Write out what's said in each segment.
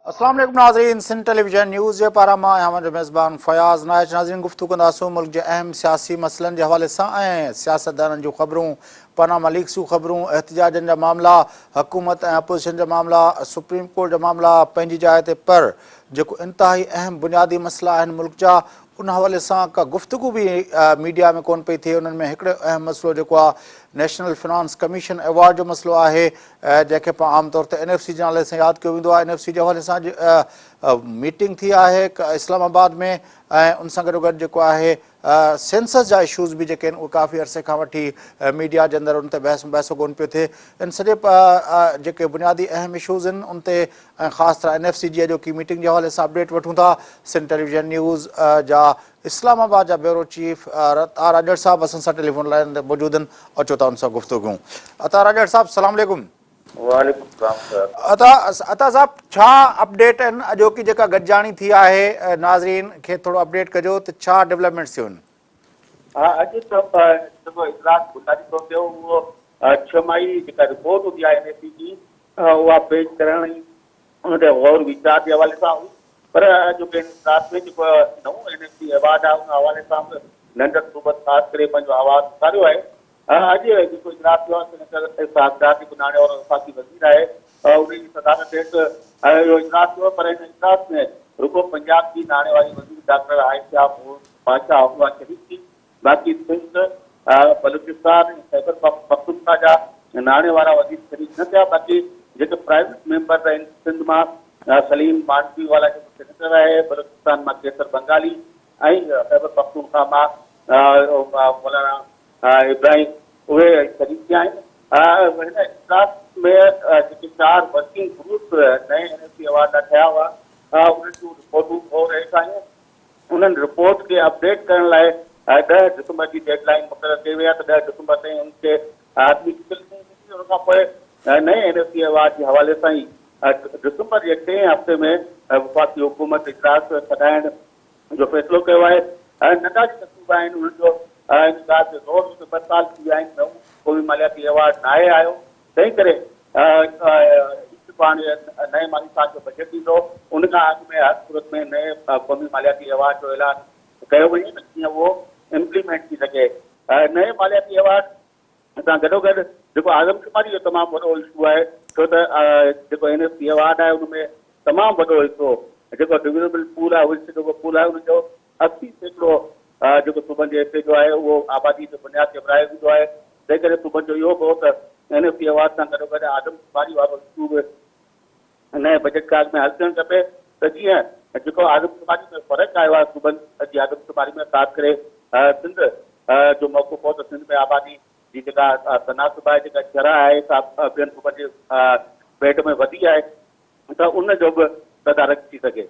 अस्सलाम वालेकुम नाज़रीन, सिंध टेलीविजन न्यूज़ जे पारां मां आहियां मुंहिंजो मेज़बान फ़याज़ नाइच। नाज़रीन, गुफ़्तगू कंदासूं मुल्क जे अहम सियासी मसइलनि जे हवाले सां ऐं सियासतदाननि जूं ख़बरूं, पनामा लीक्स जूं ख़बरूं, एहतिजाजनि जा मामला, हुकूमत ऐं अपोज़िशन जा मामला, सुप्रीम कोर्ट जा मामला पंहिंजी जाइ ते, पर जेको इंतिहाई अहम बुनियादी मसइला आहिनि मुल्क जा, उन हवाले सां का गुफ़्तगू बि मीडिया में कोन पई थिए। उन्हनि में हिकिड़ो अहम मसइलो जेको आहे नेशनल फिनांस कमीशन अवॉर्ड जो मसइलो आहे, जंहिंखे पाण आमतौर ते NFC जे नाले सां यादि कयो वेंदो आहे। NFC जे हवाले सां मीटिंग थी आहे इस्लामाबाद में, ऐं उन सां गॾोगॾु जेको आहे सेंसस जा इशूज़ बि जेके आहिनि उहे काफ़ी अरसे खां वठी मीडिया जे अंदरि उन ते बहसो कोन पियो थिए। इन सॼे जेके बुनियादी अहम इशूज़ आहिनि उन ते, ऐं ख़ासि तरह NFC जी अॼोकी मीटिंग जे हवाले सां अपडेट वठूं था। सिंध टेलीविजन न्यूज़ जा इस्लामाबाद जा ब्यूरो चीफ अतार अजहर साहब असां सां टेलीफोन लाइन ते मौजूदु आहिनि। अचो था उन सां गुफ़्तगू। अतार अजहर साहब, सलाम वालेकुम। वालेकुम सलाम सर। अता साहब, छा अपडेट आहिनि अॼोकी जेका गॾिजाणी थी आहे? नाज़रीन खे थोरो अपडेट कजो त छा डेवलपमेंट्स थियूं आहिनि। हा, अॼु जेको इजलास बुनियादी तौर ते उहो छमाही जेका रिपोर्ट हूंदी आहे NFC जी, उहा पेश करण जी उन ते गौर वीचार जे हवाले सां हुई। पर अॼोके इजलास में जेको नओं NFC अवार्ड आहे उन हवाले सां बि नंढनि सूबत ख़ासि करे पंहिंजो आवाज़ उथारियो आहे। अॼु जेको इजलास थियो आहे सेनेटर साहबज़ाद जेको नाणे वारो वफ़ाक़ी वज़ीर आहे, उन जी सदारत हेठि इहो इजलास थियो। पर हिन इजलास में रुगो पंजाब जी नाणे वारी वज़ीर डॉक्टर आयशा बादशाह उहा शरीक थी। बाक़ी सिंध, बलूचिस्तान ऐं खैबर पख्तूनख्वा जा नाणे वारा वज़ीर शरीक न थिया। बाक़ी जेके प्राइवेट मेंबर आहिनि, सिंध मां सलीम मानवी वाला जेको सेनेटर आहे, बलूचिस्तान मां केसर बंगाली ऐं खैबर पख्तूनख्वा मां मौलाना इब्राहिम, उहे शरीक थिया आहिनि। हिन इजलास में जेके 4 वर्किंग ग्रुप नए NFC अवार्ड लाइ ठहिया हुआ, उन्हनि जूं रिपोर्टूं हो रहियूं आहिनि। उन्हनि रिपोर्ट खे अपडेट करण लाइ 10 दिसंबर जी डेडलाइन मुक़ररु कई वई आहे त 10 दिसंबर ताईं उनखे आदमी उन खां पोइ नए NFC अवार्ड जे हवाले सां ई दिसंबर जे 3 हफ़्ते में वफ़ाक़ी हुकूमत इजलास सॾाइण जो फ़ैसिलो कयो आहे। नंढा जेके सूबा आहिनि उन्हनि जो इन ॻाल्हि ते ज़ोर हो त 2 साल थी विया आहिनि, नओं क़ौमी मालियाती अवार्ड न आहे आयो। तंहिं करे पाण नए माली साल जो बजट ईंदो, उन खां अॻु में हर सूरत में नए क़ौमी मालियाती अवार्ड जो ऐलान कयो वञे त कीअं उहो इम्प्लीमेंट थी सघे। नए मालियाती अवार्ड सां गॾोगॾु जेको आदमशुमारी जो तमामु वॾो इशू आहे, छो त जेको NFC अवार्ड आहे उन में तमामु वॾो हिसो जेको डिविजिबल पूल आहे, जेको पूल आहे, उनजो 80% जेको सूबनि जे हिसे जो आहे उहो आबादी जे बुनियाद ते विराए वेंदो आहे। तंहिं करे सूबनि जो इहो बि त NFC अवार्ड सां गॾोगॾु आदमशुमारी वारो इशू बि नए बजट कार्ड में हल थियणु खपे त जीअं जेको आदमशुमारी में फ़र्क़ु आयो आहे सूबनि जी आदमशुमारी में, ख़ासि करे सिंध जो मौक़ो हो त सिंध में आबादी जी जेका तनासुब आहे, जेका शरह आहे सा ॿियनि सूबनि जे भेट में वधी आहे, त उनजो बि तदारक थी सघे।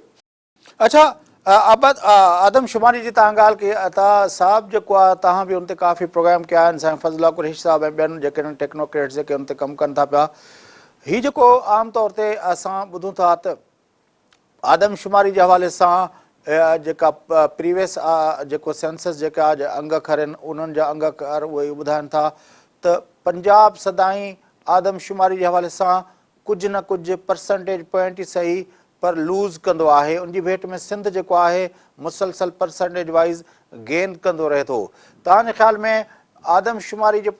अच्छा, आदमशुमारी जी तव्हां ॻाल्हि कई अता साहब, जेको आहे तव्हां बि उन ते काफ़ी प्रोग्राम कया आहिनि, साईं फज़ला कुरैशी साहब ऐं ॿियनि जेके टेक्नोक्रेट्स जेके उन ते कमु कनि था पिया। हीउ जेको आम तौर ते असां ॿुधूं था त आदमशुमारी जे हवाले सां जेका प्रीवियस जेको सेंसस जेका अंग अखर आहिनि उन्हनि जा अंग अखर उहे ॿुधाइनि था त पंजाब सदाईं आदमशुमारी जे हवाले सां कुझु न कुझु परसेंटेज पॉइंट ई सही पर लूज़ कंदो आहे। उनजी भेट में सिंध जेको आहे मुसलसल परसेंटेज वाइज़ गेन कंदो रहे थो। तव्हांजे ख़्याल में आदमशुमारी जो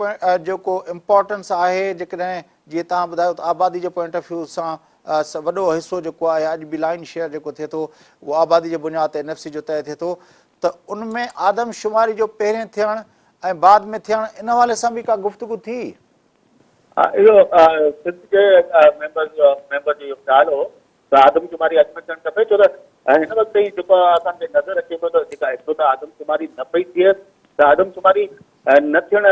जेको इम्पोर्टेंस आहे, जेकॾहिं जीअं तव्हां ॿुधायो त आबादी जे पॉइंट ऑफ व्यू सां वॾो हिसो जेको आहे अॼु बि लाइन शेयर जेको थिए थो उहो आबादी जे बुनियाद ते NFC जो तय थिए थो, त उनमें आदमशुमारी जो पहिरें थियणु ऐं बाद में थियणु इन हवाले सां बि का गुफ़्तगू थी? हा, इहो सिंध जे मेंबर जो इहो ख़्यालु हो त आदमशुमारी अॻु में थियणु खपे, छो त हिन वक़्तु ई जेको असांखे नज़र अचे पियो त जेका हिकु त आदमशुमारी न पई थिए, त आदमशुमारी न थियण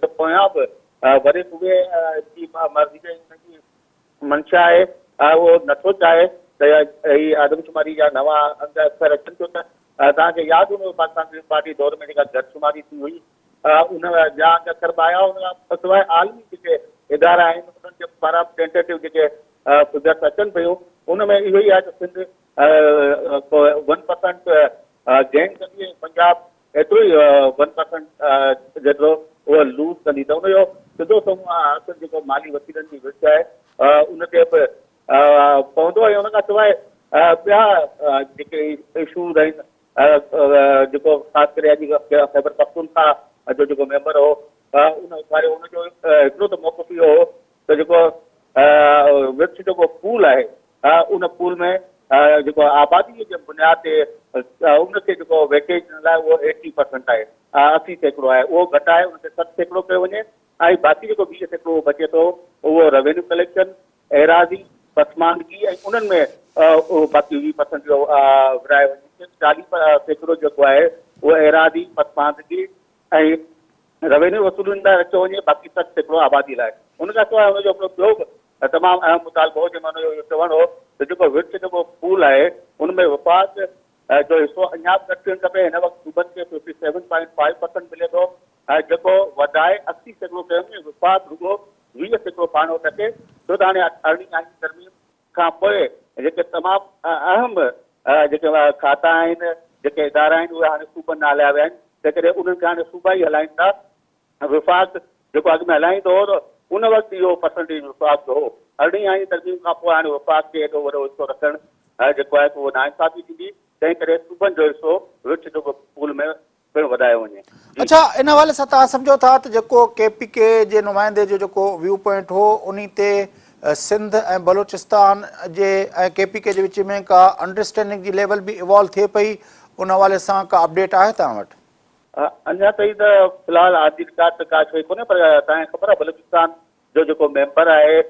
खां पोयां बि वॾे सूबे जी मर्ज़ी जी हुनजी मंशा आहे, उहो नथो चाहे त हीअ आदमशुमारी जा नवां अंग अखर अचनि। छो त तव्हांखे यादि हूंदो पाकिस्तान पीपल्स पार्टी दौर में जेका घटशुमारी थी हुई, उन जा अंग अखर बि आया, उन खां सवाइ आलमी जेके इदारा आहिनि उन्हनि जे पारां टेंटेटिव जेके फिगर्स अचनि पियूं, उनमें इहो ई आहे त सिंध 1% गेन कंदी, पंजाब एतिरो ई 1% जेतिरो उहा लूज़ कंदी। त उनजो सिधो असर जेको माली वसीलनि जी विच आहे उन ते बि पवंदो। ऐं उन खां सवाइ ॿिया जेके इशूज़ आहिनि जेको ख़ासि करे अॼु ख़ैबर पख्तूनख्वा जो जेको मेंबर हो उन वारे हुनजो हिकिड़ो त मौक़ो इहो हो त जेको विर्छ जेको पूल आहे उन पूल में जेको आबादीअ जे बुनियाद ते उनखे जेको वेटेज ॾियण लाइ उहो 80% आहे 80% आहे उहो घटाए उनखे 60% कयो वञे ऐं बाक़ी जेको 20% बचे थो उहो रेवेन्यू कलेक्शन एराज़ी पसमानदगी ऐं उन्हनि में उहो बाक़ी 20% जो विराए वञे 40% जेको आहे उहो एराज़ी पसमानदगी ऐं रेवेन्यू वसूलनि लाइ रखियो वञे बाक़ी 60% आबादी लाइ उन खां सवाइ हुनजो ॿियो तमामु अहम मुतालबो हो जंहिंमें हुनजो इहो चवणु हो त जेको विर्छ जेको पूल आहे उनमें वफ़ाक़ जो हिसो अञा बि घटि थियणु खपे हिन वक़्तु सूबनि खे 57.5% मिले थो जेको वधाए 80% कयो वञे वफ़ाक़ रुगो 20% पाण वटि अचे छो त हाणे अरिड़हीं आईन तरमीम खां पोइ जेके तमामु अहम जेके खाता आहिनि जेके इदारा आहिनि उहे हाणे सूबनि में हलाया विया आहिनि तंहिं करे उन्हनि खे हाणे सूबा ई हलाइनि था विफ़ाक़ जेको अॻु में हलाईंदो हो उन वक़्तु इहो परसेंटेज विफ़ाक़ जो हो अरिड़हीं आईन तरमीम खां पोइ हाणे विफ़ाक़ खे एॾो वॾो हिसो रखणु जेको आहे उहो नाइंसाफ़ी थींदी तंहिं करे सूबनि जो हिसो विर्छ जेको पूल में पिणु वधायो वञे। अच्छा इन हवाले सां तव्हां सम्झो था त जेको KPK जे नुमाइंदे जो जेको व्यू पॉइंट हो उन ते सिंध ऐं बलोचिस्तान जे ऐं KPK जे विच में का अंडरस्टैंडिंग जी लेवल बि इवॉल्व थिए पई उन हवाले सां का अपडेट आहे तव्हां वटि? अञा ताईं त फ़िलहाल आदि रिकार्ड त का शइ कोन्हे पर तव्हांखे ख़बर आहे बलूचिस्तान जो जेको मेंबर आहे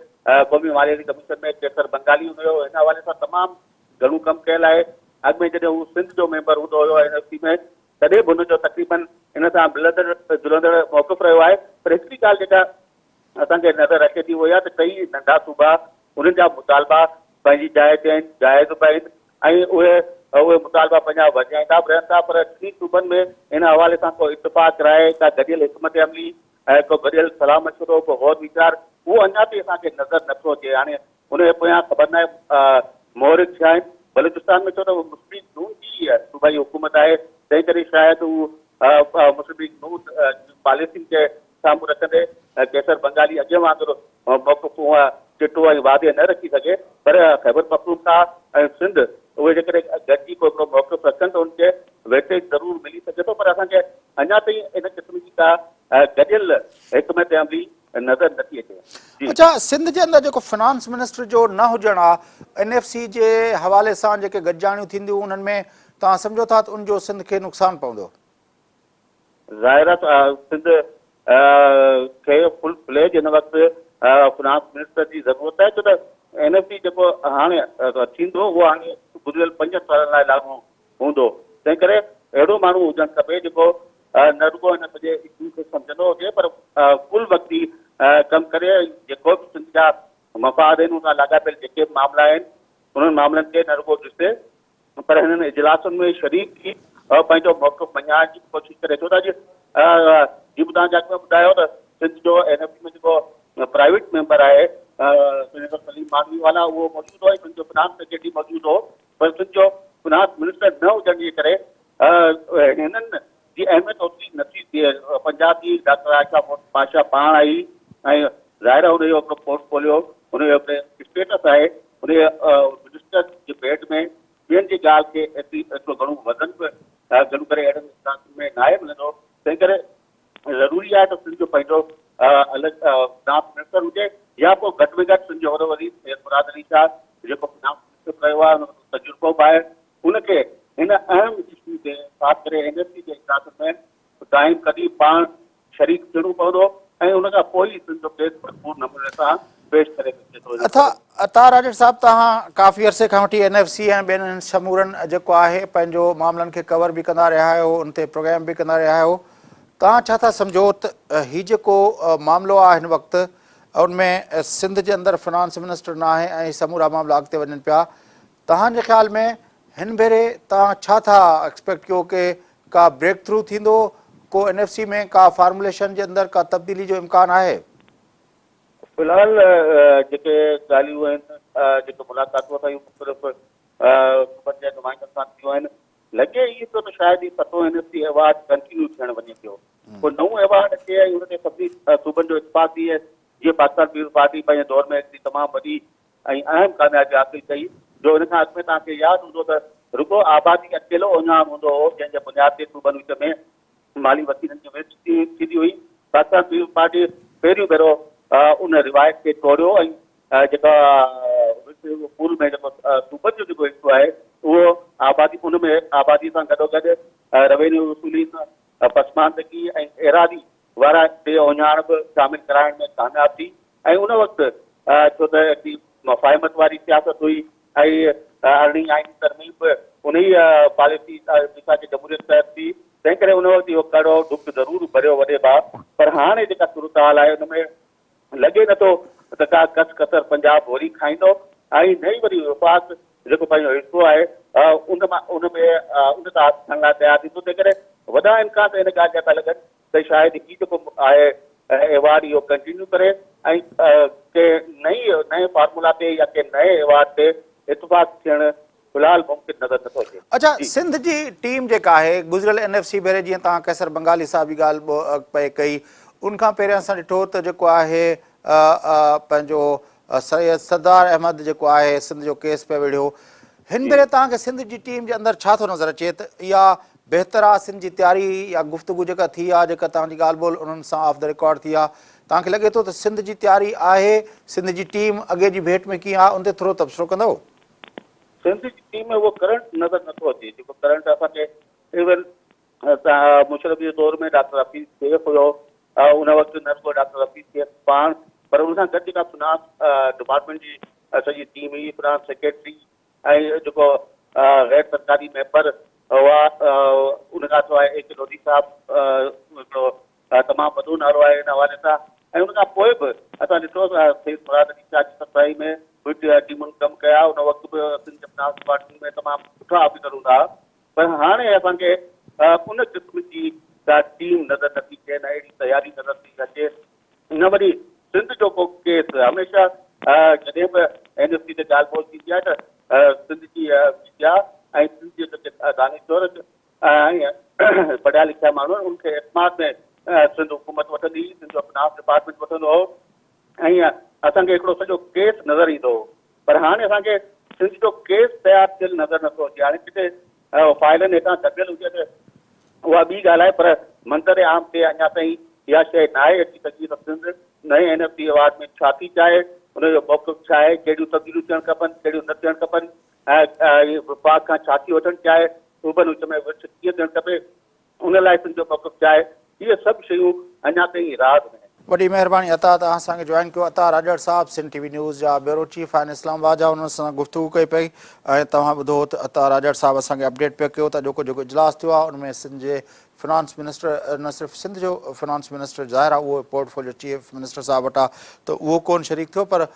क़ौमी मालियाती कमीशन में केसर बंगाली हुयो हिन हवाले सां तमामु घणो कमु कयल आहे अॻु में जॾहिं हू सिंध जो मेंबर हूंदो हुयो NFC में तॾहिं बि हुनजो तक़रीबन हिन सां मिलंदड़ जुलंदड़ मौक़िफ़ रहियो आहे पर हिकिड़ी ॻाल्हि जेका असांखे नज़र अचे थी उहा इहा त कई नंढा सूबा उन्हनि जा मुतालबा पंहिंजी जाइ ते आहिनि जाइज़ बि आहिनि ऐं उहे मुतालबा पंहिंजा वधाईंदा बि रहनि था पर टी सूबनि में इन हवाले सां को इतफ़ाक़ राय का गॾियल हिकमत अमली ऐं को गॾियल सलाह मशवरो को गौर वीचार उहो अञा ताईं असांखे नज़र नथो अचे हाणे उनजे पोयां ख़बर न आहे मोहरिक छा आहिनि बलूचिस्तान में छो त मुस्लिम नून जी सूबाई हुकूमत आहे तंहिं करे शायदि हू मुस्लिम नून पॉलिसियुनि खे साम्हूं रखंदे केसर बंगाली अॻे वांगुरु मौक़िफ़ उहा चिटो ऐं वादे न रखी सघे पर ख़ैबर पख्तूनख्वा ऐं सिंध उहे जेकॾहिं गॾिजी को हिकिड़ो मौक़िफ़ रखनि त उनखे वेटेज ज़रूरु मिली सघे थो पर असांखे अञा ताईं इन क़िस्म जी का गॾियल हिकमत अमली नज़र नथी अचे। अच्छा सिंध जे अंदरि जेको फिनांस मिनिस्टर जो न हुजणु आहे NFC जे हवाले सां जेके गॾिजाणियूं थींदियूं उन्हनि में तव्हां सम्झो था त उनजो सिंध खे नुक़सानु पवंदो? ज़ाहिर आहे सिंध खे फुल फ्लेज हिन वक़्तु फिनांस मिनिस्टर जी ज़रूरत आहे छो त NFC जेको हाणे थींदो उहो हाणे गुज़िरियल 5 सालनि लाइ लागू हूंदो तंहिं करे अहिड़ो माण्हू हुजणु खपे जेको न रुगो हिन सॼे इशू खे सम्झंदो हुजे पर कुल वक़्ती कमु करे जेको बि सिंध जा मफ़ाद आहिनि उन सां लाॻापियल जेके बि मामला आहिनि उन्हनि मामलनि खे न रुगो ॾिसे पर हिननि इजलासुनि में शरीक थी पंहिंजो मौक़िफ़ मञाइण जी कोशिशि करे छो त अॼु जीअं तव्हां अॻु में ॿुधायो त सिंध जो NFC में जेको प्राइवेट मेंबर आहे सीनेटर सलीम मानवीवाला उहो मौजूदु हो ऐं सिंध जो फिनांस सेक्रेटरी मौजूदु हो पर सिंध जो फिनांस मिनिस्टर न हुजण जे करे हिननि जी अहमियत ओतिरी नथी थिए पंजाब जी डॉक्टर आयशा पाशा पाण आई ऐं ज़ाहिर आहे हुनजो हिकिड़ो पोर्टफोलियो हुनजो स्टेटस आहे हुनजे मिनिस्टर जे भेट में ॿियनि जी ॻाल्हि खे एतिरो घणो वज़न बि घणो करे अहिड़नि इलाइक़नि में न आहे मिलंदो तंहिं करे ज़रूरी आहे त सिंध जो पंहिंजो अलॻि फिनांस मिनिस्टर हुजे या पोइ घटि में घटि सिंध जो वॾो वरी मुराद अली शाह जेको फिनांस मिनिस्टर रहियो आहे हुनजो तजुर्बो बि आहे उनखे हिन अहम इशू ते ख़ासि करे NFC जे इजलासनि में क़ाइमु कॾहिं पाण शरीक थियणो पवंदो ऐं उन खां पोइ ई सिंध जो केस भरपूर नमूने सां पेश करे सघे थो। अता राजड़ साहब तव्हां काफ़ी अरसे खां वठी NFC ऐं ॿियनि समूरनि जेको आहे पंहिंजो मामलनि खे कवर बि कंदा रहिया आहियो उन ते प्रोग्राम बि कंदा रहिया आहियो तव्हां छा था सम्झो त हीउ जेको मामिलो आहे हिन वक़्तु उनमें सिंध जे अंदरि फिनांस मिनिस्टर न आहे ऐं समूरा मामला अॻिते वञनि पिया तव्हांजे ख़्याल में हिन भेरे तव्हां छा था एक्सपेक्ट कयो कि का ब्रेक थ्रू थींदो को NFC में का फार्मुलेशन जे अंदरि का तब्दीली जो इम्कानु आहे? फ़िलहाल जेके ॻाल्हियूं आहिनि जेके मुलाक़ातूं असां मुख़्तलिफ़ सूबनि जे नुमाइंदनि सां थियूं आहिनि लॻे इहो थो त शायदि ई 7 NFC अवार्ड कंटिन्यू थियणु वञे पियो को नओं अवार्ड अचे ऐं हुन ते सभिनी सूबनि जो इत्तेफ़ाक़ थिए जीअं पाकिस्तान पीपल्स पार्टी पंहिंजे दौर में हिकिड़ी तमामु वॾी ऐं अहम कामयाबी हासिल कई जो इन खां अॻु में तव्हांखे यादि हूंदो त रुगो आबादी अकेलो उञाण हूंदो हो जंहिंजे बुनियाद ते सूबनि विच में माली वसीलनि जी विच थींदी हुई। पाकिस्तान पीपल्स पार्टी पहिरियों भेरो उन रिवायत खे तोड़ियो ऐं जेका पूल में जेको सूबनि जो जेको हिस्सो आहे उहो आबादी उन में आबादी सां गॾोगॾु रेवेन्यू वसूली पसमानदगी ऐं एरादी वारा टे उञाण बि शामिल कराइण में कामयाब थी। ऐं उन वक़्तु छो त हिकिड़ी मफ़ाहिमत वारी सियासत हुई ऐं अरिड़हीं आईनी तरमीम बि उन ई पॉलिसी जी जमहूरियत तहत थी, तंहिं करे उन वक़्तु इहो कड़ो डुक ज़रूरु भरियो वॾे भाउ। पर हाणे जेका सूरत हाल आहे उन में लॻे नथो त का कस कसर पंजाब वरी खाईंदो ऐं नई वरी वफ़ाक़ जेको पंहिंजो हिसो आहे उन में उन सां हथु खणण लाइ तयारु थींदो। तंहिं करे वॾा इम्कान त इन ॻाल्हि जा था लॻनि त शायदि ही जेको आहे एवार्ड इहो कंटिन्यू करे ऐं के नए फार्मूला ते या के नए एवार्ड ते इतफ़ाक़ थियणु फ़िलहाल मुमकिन नज़र नथो अचे। अच्छा, सिंध जी टीम जेका आहे गुज़िरियल NFC भेरे जीअं तव्हां कैसर बंगाली साहब जी ॻाल्हि पए कई, उनखां पहिरियों असां ॾिठो त जेको आहे पंहिंजो सैयद सरदार अहमद जेको आहे सिंध जो केस पियो विढ़ियो। हिन भेरे तव्हांखे सिंध जी टीम जे अंदरि छा थो नज़र अचे त इहा बहितर आहे सिंध जी तयारी या गुफ़्तगू जेका थी आहे जेका तव्हांजी ॻाल्हि ॿोल उन्हनि सां ऑफ द रिकॉर्ड थी आहे, तव्हांखे लॻे थो त सिंध जी तयारी आहे, सिंध जी टीम अॻे जी भेट में कीअं आहे, उन ते थोरो तबसरो कंदव? सिंध जी टीम में उहो करंट नज़र नथो अचे जेको करंट असांखे इवन मुशरफ जे दौर में डॉक्टर हफ़ीज़ सैफ हुयो, उन वक़्तु न रुगो डॉक्टर हफ़ीज़ सैफ पाण पर उन सां गॾु जेका फिनांस डिपार्टमेंट जी सॼी टीम हुई, फिनांस सेक्रेटरी ऐं जेको गैर सरकारी मेंबर हुआ, उन खां सवाइ AK लोधी साहिबु हिकिड़ो तमामु वॾो नालो आहे इन हवाले सां। ऐं उन खां पोइ बि असां ॾिठो मुराद अली शाह जी सफ़ाई में बि टीमुनि कमु कया, उन वक़्तु बि सिंध फिनांस डिपार्टमेंट में तमामु सुठा ऑफिसर हूंदा हुआ। पर हाणे असांखे उन क़िस्म जी का टीम नज़र नथी अचे, न अहिड़ी तयारी नज़र थी अचे। न वरी सिंध जो को केस हमेशह जॾहिं बि NFC ते ॻाल्हि ॿोल थींदी आहे त सिंध जी मीडिया ऐं सिंध जे जेके दानिशवर ऐं पढ़िया लिखिया माण्हू आहिनि उनखे एतमाद में सिंध हुकूमत वठंदी, सिंध जो फिनांस डिपार्टमेंट वठंदो हो ऐं असांखे हिकिड़ो सॼो केस नज़र ईंदो हो। पर हाणे असांखे सिंध जो केस तयारु थियल नज़र नथो अचे। हाणे किथे फाइलनि हेठां दबियल हुजे त उहा ॿी ॻाल्हि आहे, पर मंज़र आम ते अञा ताईं इहा शइ न आहे अची सघी त सिंध नए NFC अवार्ड में छा थी चाहे, हुनजो मौक़िफ़ छा आहे, कहिड़ियूं तब्दीलियूं थियणु खपनि, कहिड़ियूं न थियणु खपनि, ऐं विफ़ाक़ खां छा थी वठणु चाहे, सूबनि विच में विच कीअं थियणु खपे, उन लाइ सिंध जो मौक़िफ़ छा आहे, इहे सभु शयूं अञा ताईं राज़ में। वॾी महिरबानी अता तव्हां असांखे जॉइन कयो। अता राजड़ साहब सिंध TV न्यूज़ जा ब्यूरो चीफ आहिनि इस्लामाबाद जा, उन्हनि सां गुफ़्तगू कई पई ऐं तव्हां ॿुधो त अता राजड़ साहब असांखे अपडेट पियो कयो त जेको इजलास थियो आहे उनमें सिंध जे फिनांस मिनिस्टर, न सिर्फ़ु सिंध जो फिनांस मिनिस्टर ज़ाहिर आहे उहो पोर्टफोलियो चीफ मिनिस्टर साहब वटां त उहो कोन शरीक थियो, पर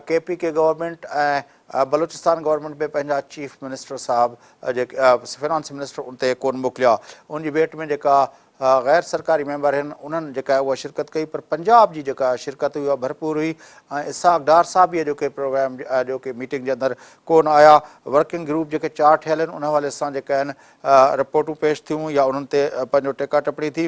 KPK गवर्नमेंट ऐं बलूचिस्तान गवर्नमेंट बि पंहिंजा चीफ मिनिस्टर साहब जेके फिनांस मिनिस्टर उन ते कोन मोकिलिया। उनजी भेट में जेका गैर सरकारी मेंबर आहिनि उन्हनि जेका उहा शिरकत कई, पर पंजाब जी जेका शिरकत हुई उहा भरपूर हुई ऐं इसाक डार साहब बि जेके प्रोग्राम जेके मीटिंग जे अंदरि कोन आया। वर्किंग ग्रुप जेके 4 ठहियल आहिनि उन हवाले सां जेका आहिनि रिपोर्टूं पेश थियूं या उन्हनि ते पंहिंजो टेका टिप्पणी थी।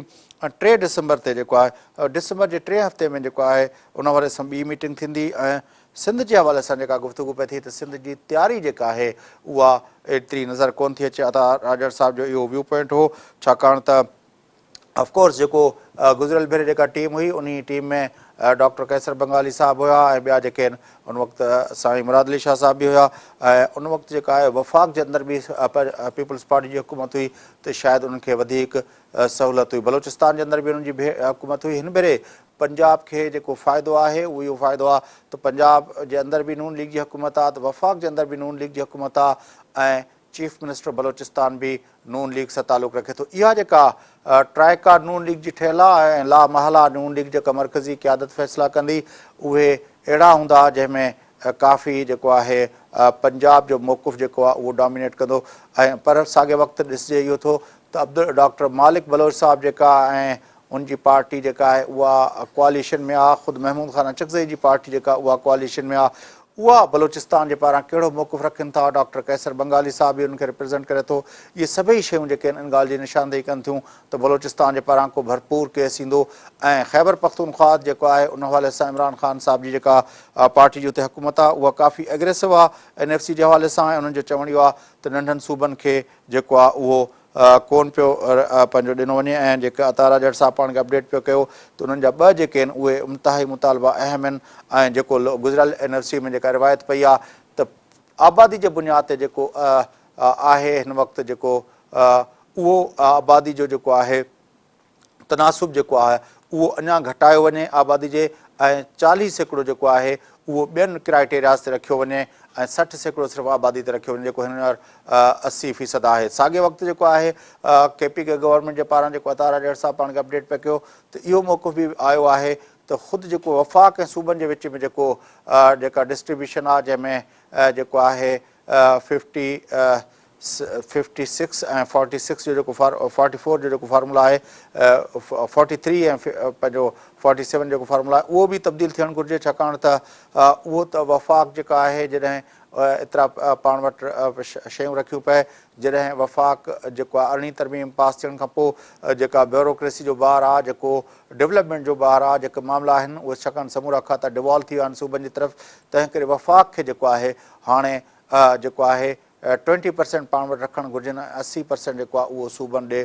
3 डिसंबर ते जेको आहे डिसंबर जे 3 हफ़्ते में जेको आहे उन हवाले सां ॿी मीटिंग थींदी ऐं सिंध जे हवाले सां जेका गुफ़्तगू पई थी त सिंध जी तयारी जेका आहे उहा एतिरी नज़र कोन थी अचे। अता राजड़ साहब जो इहो व्यू पॉइंट हो, छाकाणि त ऑफकोर्स जेको गुज़िरियल भेरे जेका टीम हुई उन टीम में डॉक्टर कैसर बंगाली साहब हुआ ऐं ॿिया जेके आहिनि उन वक़्तु साईं मुराद अली शाह साहब बि हुआ ऐं उन वक़्तु जेका आहे वफ़ाक़ जे अंदरि बि पीपल्स पार्टी जी हुकूमत हुई त शायदि उन्हनि खे वधीक सहूलियत हुई। बलूचिस्तान जे अंदरि बि उन्हनि जी हुकूमत हुई। हिन भेरे पंजाब खे जेको फ़ाइदो आहे उहो इहो फ़ाइदो आहे त पंजाब जे अंदरि बि नून लीग जी हुकूमत आहे, त वफ़ाक़ जे अंदरि बि नून लीग जी हुकूमत आहे ऐं चीफ मिनिस्टर बलूचिस्तान बि नून लीग सां तालुक़ु रखे थो। इहा जेका ट्राइका नून लीग जी ठहियलु आहे ऐं ला महला नून लीग जेका मरकज़ी क़यादत फ़ैसिला कंदी उहे अहिड़ा हूंदा जंहिंमें काफ़ी जेको आहे पंजाब जो मौक़ुफ़ जेको आहे उहो डोमिनेट कंदो ऐं पर साॻे वक़्तु ॾिसिजे इहो थो त डॉक्टर मालिक बलोच साहब जेका ऐं उनजी पार्टी जेका आहे उहा कोalition में आहे। ख़ुदि महमूद ख़ान अचकज़ई जी पार्टी जेका उहा कोalition में आहे। उहा बलोचिस्तान जे पारां कहिड़ो मौक़िफ़ रखनि था। डॉक्टर कैसर बंगाली साहब बि उनखे रिप्रेज़ेंट करे थो। इहे सभई शयूं जेके आहिनि इन ॻाल्हि जी निशानदेही कनि थियूं त बलोचिस्तान जे पारां को भरपूर केस ईंदो ऐं ख़ैबर पख्तूनख्वा जेको आहे उन हवाले सां इमरान ख़ान साहब जी जेका पार्टी जी हुते हुकूमत आहे उहा काफ़ी एग्रेसिव आहे NFC जे हवाले सां ऐं उन्हनि जो चवण इहो आहे त नंढनि सूबनि खे जेको आहे उहो कोन पियो पंहिंजो ॾिनो वञे ऐं जेका अतारा जट साहब पाण खे अपडेट पियो कयो त उन्हनि जा ॿ जेके आहिनि उहे इंतिहाई मुतालबा अहम आहिनि ऐं जेको गुज़िरियल NFC में जेका रिवायत पई आहे त आबादी जे बुनियाद ते जेको आहे हिन वक़्तु जेको उहो आबादी जो जेको आहे तनासुब जेको आहे उहो अञा घटायो वञे आबादी जे ऐं 40% जेको आहे उहो ॿियनि क्राइटेरियाज़ ते रखियो वञे ऐं 60% सिर्फ़ु आबादी ते रखियो वञे जेको हींअर 80% आहे। साॻे वक़्तु जेको आहे KPK गवर्नमेंट जे पारां जेको अतारा जट साहब पाण खे अपडेट पियो कयो त इहो मौक़िफ़ बि आयो आहे त ख़ुदि जेको वफ़ाक़ ऐं सूबनि जे विच में जेको जेका डिस्ट्रीब्यूशन आहे जंहिंमें जेको आहे 56 ऐं 46 जो जेको 44 जो जेको फार्मूला आहे 43 ऐं पंहिंजो 47 जेको फार्मूला आहे उहो बि तब्दील थियणु घुरिजे छाकाणि त उहो त वफ़ाक़ जेका आहे जॾहिं एतिरा पाण वटि शयूं रखियूं पए जॾहिं वफ़ाक़ जेको आहे 18वीं तरमीम पास थियण खां पोइ जेका ब्यूरोक्रेसी जो ॿार आहे जेको डेवलपमेंट जो ॿार आहे जेके मामला आहिनि उहे छाकाणि समूरा खाता डिवॉल्व थी विया आहिनि सूबनि जी तरफ़ तंहिं करे वफ़ाक़ खे जेको आहे हाणे जेको आहे 20% पाण वटि रखणु घुरिजनि ऐं 80% जेको आहे उहो सूबनि ॾे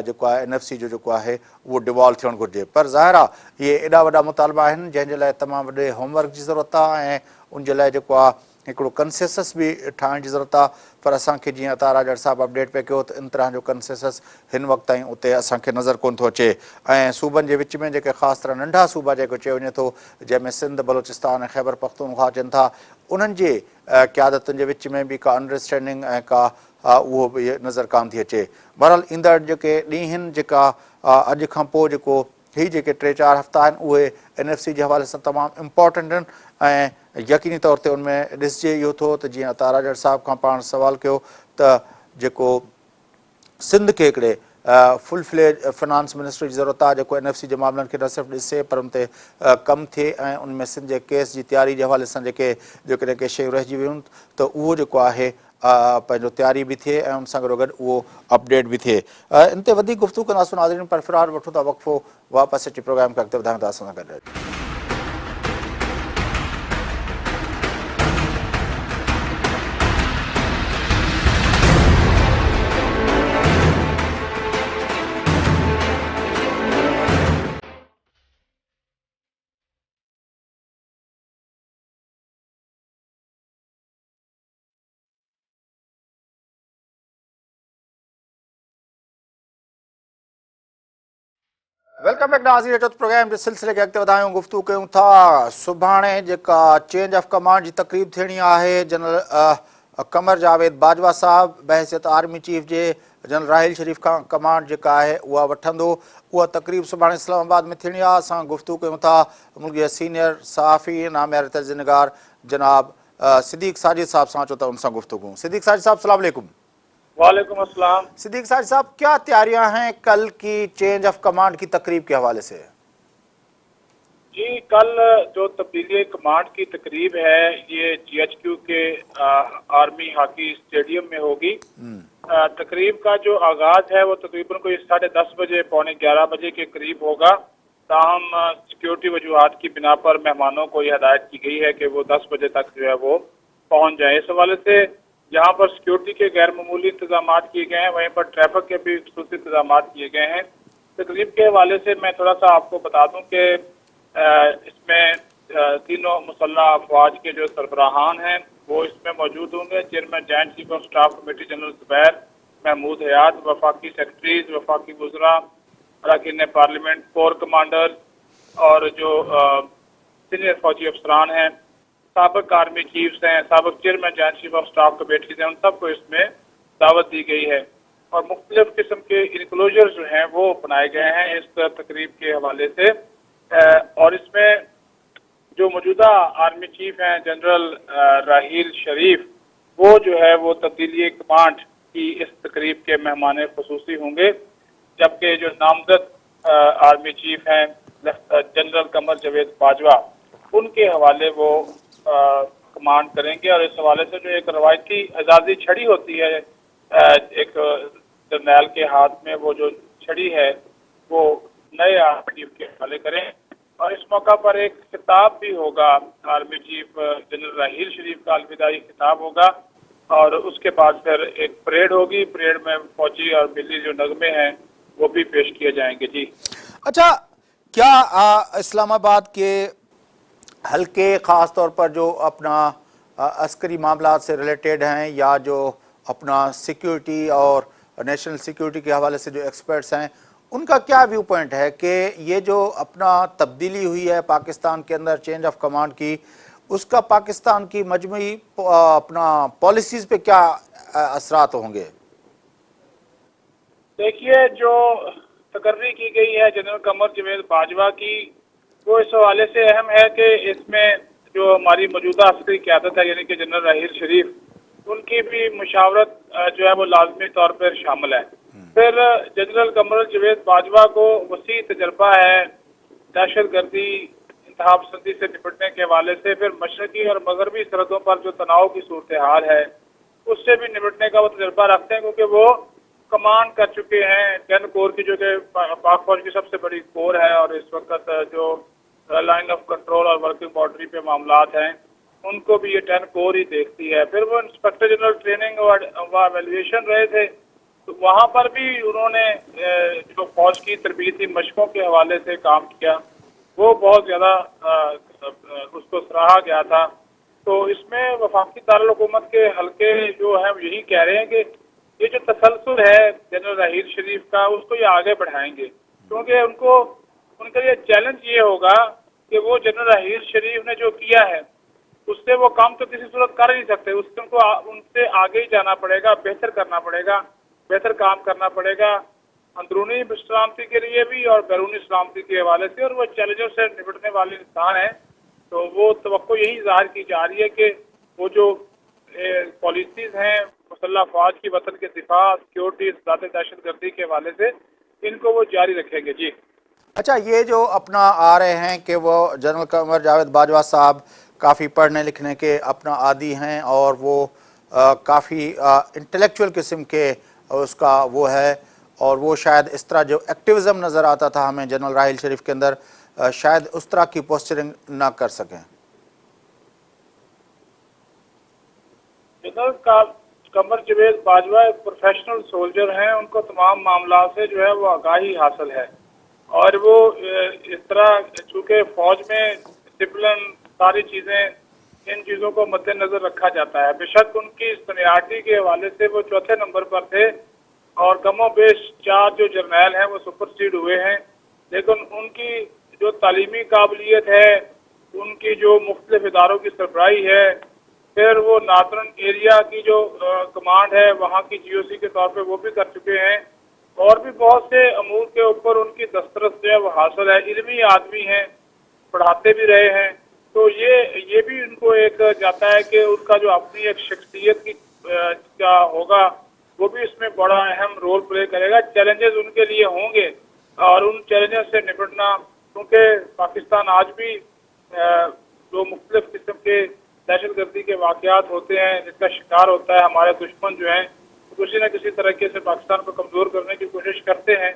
जेको आहे NFC जो जेको आहे उहो डिवॉल्व थियणु घुरिजे। पर ज़ाहिर आहे इहे एॾा वॾा मुतालबा आहिनि जंहिंजे लाइ तमामु वॾे होमवर्क जी ज़रूरत आहे ऐं उनजे लाइ जेको आहे हिकिड़ो कंसेसस बि ठाहिण जी ज़रूरत आहे। पर असांखे जीअं अतारा जट साहब अपडेट पियो कयो त इन तरह जो कंसेसस हिन वक़्तु ताईं उते असांखे नज़र कोन थो अचे ऐं सूबनि जे विच में जेके ख़ासि तरह नंढा सूबा जेको चयो वञे थो जंहिंमें सिंध बलोचिस्तान ऐं ख़ैबर पख्तूनख्वा अचनि था उन्हनि जे क़यादतुनि जे विच में बि का अंडरस्टैंडिंग ऐं का उहो बि नज़र कान थी अचे। बहरहाल ईंदड़ जेके ॾींहं जेका अॼु खां पोइ जेको हीअ जेके 3-4 हफ़्ता आहिनि उहे NFC जे हवाले सां तमामु इम्पॉर्टेंट आहिनि ऐं यकीनी तौर ते उनमें ॾिसिजे इहो थो त जीअं अतारा जट साहब खां पाण सवाल कयो त जेको सिंध खे हिकिड़े फुल फ्लेज फिनांस मिनिस्टर जी ज़रूरत आहे जेको NFC जे मामलनि खे न सिर्फ़ु ॾिसे पर उन ते कमु थिए ऐं उनमें सिंध जे केस जी तयारी जे हवाले सां जेकॾहिं के शयूं रहिजी वियूं त उहो जेको आहे पंहिंजो तयारी बि थिए ऐं उन सां गॾोगॾु उहो अपडेट बि थिए। इन ते वधीक गुफ़्तगू कंदासीं नाज़रीन पर फ़िलहाल वठूं था वक़फ़ो वापसि अची प्रोग्राम खे अॻिते वधायूं था असां सां गॾु। वेलकम बैक नाज़रीन अचो प्रोग्राम जे सिलसिले खे अॻिते वधायूं गुफ़्तगू कयूं था। सुभाणे जेका चेंज ऑफ कमांड जी तक़रीब थियणी आहे जनरल कमर जावेद बाजवा साहब बहसियत आर्मी चीफ जे जनरल राहिल शरीफ़ खां कमांड जेका आहे उहा वठंदो उहा तक़रीब सुभाणे इस्लामाबाद में थियणी आहे। असां गुफ़्तगू कयूं था मुल्क जे सीनियर सहाफ़ी नामियार तर्जुमेगार जनाब सिद्दीक़ साजिद साहब सां अचो त उन सां गुफ़्तगू। सिद्दीक़ साजिद साहब अस्सलाम वालेकुम। वालेकुम अस्सलाम। सिद्दीक़ साजिद साहब क्या तैयारियां हैं कल की चेंज ऑफ कमांड की तकरीब के हवाले से? जी कल जो तब्दीली कमांड की तकरीब है ये GHQ के आर्मी हॉकी स्टेडियम में होगी। तकरीब का जो आगाज है वो तकरीबन कोई 10:30 बजे 11:15 बजे के करीब होगा। ताहम सिक्योरिटी वजूहात की बिना पर मेहमानों को यह हदायत की गई है कि वो 10 बजे तक जो है वो पहुंच जाए। इस हवाले से यहाँ पर सिक्योरिटी के गैर मामूली इंतजाम किए गए हैं, वहीं पर ट्रैफिक के भी खुसूसी इंतजाम किए गए हैं। तकरीब के हवाले से मैं थोड़ा सा आपको बता दूं कि इसमें तीनों मुसल्लह अफवाज के जो सरबराहान हैं वो इसमें मौजूद होंगे। Chairman joint chief of staff committee general Zubair Mahmood Hayat, वफाकी सेक्रेटरीज, वफाकी वज़रा, अरकान पार्लियामेंट, कोर कमांडर और जो सीनियर फौजी अफसरान हैं, साबिक आर्मी चीफ्स हैं, साबिक chairman joint chief of staff committees हैं, उन सबको इसमें दावत दी गई है और मुख्तलिफ किस्म के इनक्लोजर जो हैं वो बनाए गए हैं इस तकरीब के हवाले से। और इसमें जो मौजूदा आर्मी चीफ हैं जनरल राहिल शरीफ वो जो है वो तब्दीली कमांड की इस तकरीब के मेहमान खुसूसी होंगे, जबकि जो नामजद आर्मी चीफ हैं जनरल कमर जावेद बाजवा उनके हवाले वो कमांड करेंगे। और इस हवाले से जो एक रवायती एजाजी छड़ी होती है, एक जर्नैल के हाथ में वो जो छड़ी है वो नए आर्मी चीफ के हवाले करें। और इस मौका पर एक खिताब भी होगा, आर्मी चीफ जनरल राहील शरीफ का अलविदाई खिताब होगा। और उसके बाद फिर एक परेड होगी, परेड में फौजी और मिलिट्री जो नगमे हैं वो भी पेश किए जाएंगे। जी अच्छा, क्या इस्लामाबाद के हल्के ख़ास तौर पर जो अपना अस्करी मामला से रिलेटेड हैं या जो अपना सिक्योरिटी और नेशनल सिक्योरिटी के हवाले से जो एक्सपर्ट्स हैं, उनका क्या व्यू पॉइंट है कि ये जो अपना तब्दीली हुई है पाकिस्तान के अंदर, चेंज ऑफ कमांड की, उसका पाकिस्तान की मजमूई अपना पॉलिसीज़ पे क्या असरात होंगे? देखिए, जो तकर्री की गई है जनरल कमर जवेद बाजवा की, वो इस हवाले से अहम है कि इसमें जो हमारी मौजूदा अस्करी क़यादत है यानी कि जनरल राहील शरीफ, उनकी भी मुशावरत जो है वो लाजमी तौर पर शामिल है। फिर जनरल कमर जवेद बाजवा को वसी तजर्बा है दहशत गर्दी, इंतहा पसंदी से निपटने के हवाले से। फिर मशरकी और मगरबी सरहदों पर जो तनाव की सूरत हाल है उससे भी निपटने का वो तजर्बा रखते हैं, क्योंकि वो कमांड कर चुके हैं 10 कोर की, जो कि पाक फौज की सबसे बड़ी कोर है। और इस वक्त जो लाइन ऑफ कंट्रोल और वर्किंग बाउंड्री पे मामलात हैं उनको भी ये 10 कोर ही देखती है। फिर वो इंस्पेक्टर जनरल ट्रेनिंग और एवेल्युएशन रहे थे, तो वहाँ पर भी उन्होंने जो फौज की तरबीती मशकों के हवाले से काम किया, वो बहुत ज़्यादा उसको सराहा गया था। तो इसमें वफाकी दारुल-हुकूमत के हल्के जो हैं यही कह रहे हैं कि ये जो तसलसल है जनरल राहील शरीफ का, उसको ये आगे बढ़ाएंगे, क्योंकि उनका ये चैलेंज ये होगा कि वो जनरल राहील शरीफ ने जो किया है उससे वो काम तो किसी सूरत कर ही नहीं सकते। उससे उनसे आगे ही जाना पड़ेगा, बेहतर करना पड़ेगा, बेहतर काम करना पड़ेगा, अंदरूनी सलामती के लिए भी और बैरूनी सलामती के हवाले से। और वो चैलेंजों से निपटने वाले इंसान हैं, तो वो तवक्को यही ज़ाहिर की जा रही है कि वो जो पॉलिसीज़ हैं मुसल्लह फ़ौज की वतन के दिफा, सिक्योरिटी, दहशत गर्दी के हवाले से, इनको वो जारी रखेंगे। जी अच्छा, ये जो अपना आ रहे हैं कि वो जनरल कमर जावेद बाजवा साहब काफ़ी पढ़ने लिखने के अपना आदी हैं और वो काफ़ी इंटेलेक्चुअल किस्म के उसका वो है, और वो शायद इस तरह जो एक्टिविज़म नज़र आता था हमें जनरल राहील शरीफ के अंदर, शायद उस तरह की पोस्चरिंग ना कर सकें। जनरल कमर जवेद बाजवा एक प्रोफेशनल सोल्जर हैं, उनको तमाम मामला से जो है वो आगाही हासिल है। और वो इस तरह, चूँकि फौज में डिसिप्लिन, सारी चीज़ें, इन चीज़ों को मद्देनजर रखा जाता है। बेशक उनकी सीनियरिटी के हवाले से वो चौथे नंबर पर थे और कमो बेश 4 जो जर्नैल हैं वो सुपरसीड हुए हैं, लेकिन उनकी जो तालीमी काबिलियत है, उनकी जो मुख्तलिफ इदारों की सरबराही है, फिर वो नादरन एरिया की जो कमांड है वहाँ की GOC के तौर पे वो भी कर चुके हैं, और भी बहुत से अमूर के ऊपर उनकी दस्तरस जो है वो हासिल है। इल्मी आदमी हैं, पढ़ाते भी रहे हैं, तो ये भी उनको एक जाता है कि उनका जो अपनी एक शख्सियत की क्या होगा वो भी इसमें बड़ा अहम रोल प्ले करेगा। चैलेंजेस उनके लिए होंगे और उन चैलेंजेस से निपटना, क्योंकि पाकिस्तान आज भी जो मुख्तलिफ किस्म के दहशत गर्दी के वाक़यात होते हैं जिसका शिकार होता है, हमारे दुश्मन जो हैं किसी न किसी तरीके से पाकिस्तान को कमज़ोर करने की कोशिश करते हैं,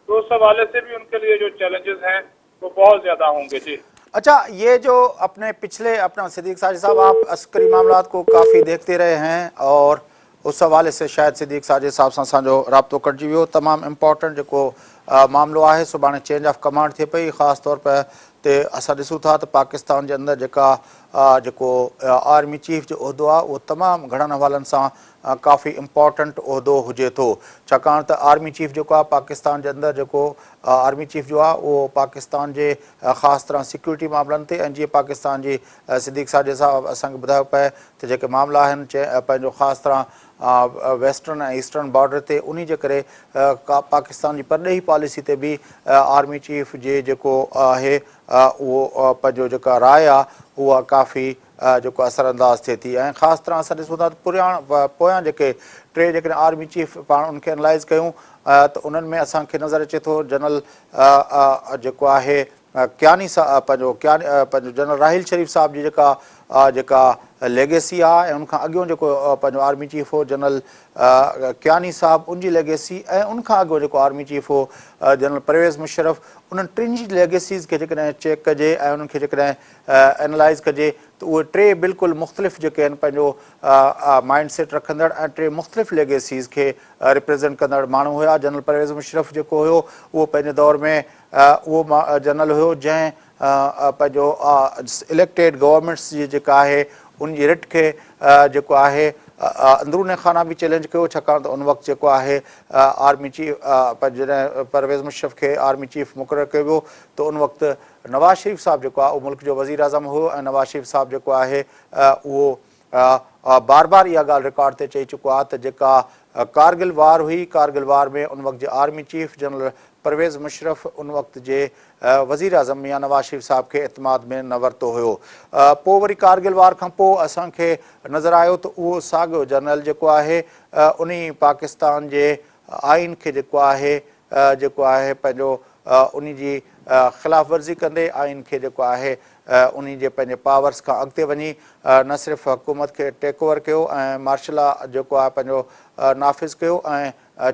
तो उस हवाले से भी उनके लिए जो चैलेंजेस हैं वो बहुत ज़्यादा होंगे। जी अच्छा, ये जो अपने पिछले अपना सिद्दीक साजिद साहब, आप अस्करी मामलात को काफ़ी देखते रहे हैं और उस हवाले से शायद सिद्दीक साजिद साहब सां असांजो राब्तो कटिजी वियो। तमामु इम्पोर्टेंट जेको मामलो आहे, सुभाणे चेंज ऑफ कमांड थिए पई, ख़ासि तौर पर ते असां ॾिसूं था त पाकिस्तान जे अंदरि जेको आर्मी चीफ जो उहिदो आहे उहो तमामु घणनि हवालनि सां काफ़ी इम्पोर्टेंट उहिदो हुजे थो, छाकाणि त आर्मी चीफ जेको आहे पाकिस्तान जे अंदरि जेको आर्मी चीफ जो आहे उहो पाकिस्तान जे ख़ासि तरह सिक्योरिटी मामलनि ते, ऐं जीअं पाकिस्तान जी सिद्दीक साजिद साहब असांखे ॿुधायो पिए त जेके मामला आहिनि पंहिंजो ख़ासि तरह वेस्टर्न ऐं ईस्टर्न बॉर्डर ते, उन जे करे पाकिस्तान जी परॾेही पॉलिसी ते बि आर्मी चीफ जे जेको आहे उहो पंहिंजो जेका राय आहे उहा काफ़ी जेको असरअंदाज़ थिए थी। ऐं ख़ासि तरह असां ॾिसूं था त पोयां जेके 3 जेकॾहिं आर्मी चीफ पाण उनखे एनालाइज़ कयूं त उन्हनि में असांखे नज़र अचे थो जनरल जेको आहे कियानी साहब, पंहिंजो जनरल राहील शरीफ साहब जी जेका लेगेसी आहे ऐं उनखां अॻियों जेको पंहिंजो आर्मी चीफ हो जनरल कियानी साहब उनजी लेगेसी ऐं उनखां अॻियों जेको आर्मी चीफ हो जनरल परवेज़ मुशर्रफ उन्हनि टिनि जी लेगेसीज़ खे जेकॾहिं चेक कजे ऐं उन्हनि खे जेकॾहिं एनालाइज़ कजे त उहे टे बिल्कुलु मुख़्तलिफ़ जेके आहिनि पंहिंजो माइंड सेट रखंदड़ ऐं टे मुख़्तलिफ़ लेगेसीज़ खे रिप्रेज़ेंट कंदड़ माण्हू हुया। जनरल परवेज़ मुशर्रफ जेको हुयो उहो पंहिंजे दौर में उहो जनरल हुयो जंहिं पंहिंजो इलेक्टेड गवर्नमेंट्स जी जेका आहे उनजी रिट खे जेको आहे अंदरून खाना बि चैलेंज कयो छाकाणि त उन वक़्तु जेको आहे आर्मी चीफ जॾहिं परवेज़ मुशर्रफ खे आर्मी चीफ मुक़ररु कयो वियो त उन वक़्तु नवाज़ शरीफ़ साहब जेको आहे उहो मुल्क जो वज़ीर आज़म हुयो ऐं नवाज़ शरीफ़ साहब जेको आहे उहो बार बार इहा ॻाल्हि रिकॉर्ड ते चई चुको आहे त जेका कारगिल वार हुई कारगिल वार में उन वक़्तु जे army chief general Pervez Musharraf उन वक़्तु जे वज़ीर आज़म मियां नवाज़ शरीफ़ साहब खे एतमाद में न वरितो हुयो। पोइ वरी कारगिल वार खां पोइ असांखे नज़र आयो त उहो साॻियो जनरल जेको आहे उन पाकिस्तान जे आइन खे जेको आहे पंहिंजो उन जी ख़िलाफ़ वर्ज़ी कंदे आइन खे जेको आहे उन जे पंहिंजे पावर्स खां अॻिते वञी न सिर्फ़ु हुकूमत खे टेक ओवर कयो ऐं मार्शल जेको आहे पंहिंजो नाफ़िज़ कयो ऐं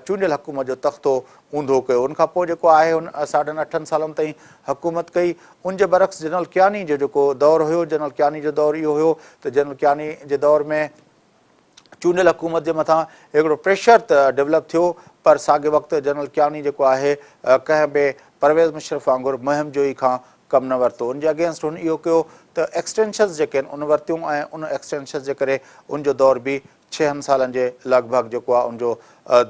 चूंडियल हुकूमत जो तख़्तो ऊंधो कयो। उनखां पोइ जेको आहे उन 8.5 सालनि ताईं हुकूमत कई। उन जे बरक्स जनरल कियानी जो जेको दौरु हुयो जनरल कियानी जो दौरु इहो हुयो त जनरल कियानी जे दौर में चूंडियल हुकूमत जे मथां हिकिड़ो प्रेशर त डेवलप थियो पर साॻे वक़्तु जनरल कियानी जेको आहे कंहिं बि परवेज़ मुशर्रफ वांगुरु मुहिम जोई खां कमु न वरितो। उनजे अगेंस्ट हुन इहो कयो त एक्सटेंशन्स जेके आहिनि उन वरितियूं ऐं उन एक्सटेंशन्स जे करे उनजो दौरु बि 6 सालनि जे लॻभॻि जेको आहे उनजो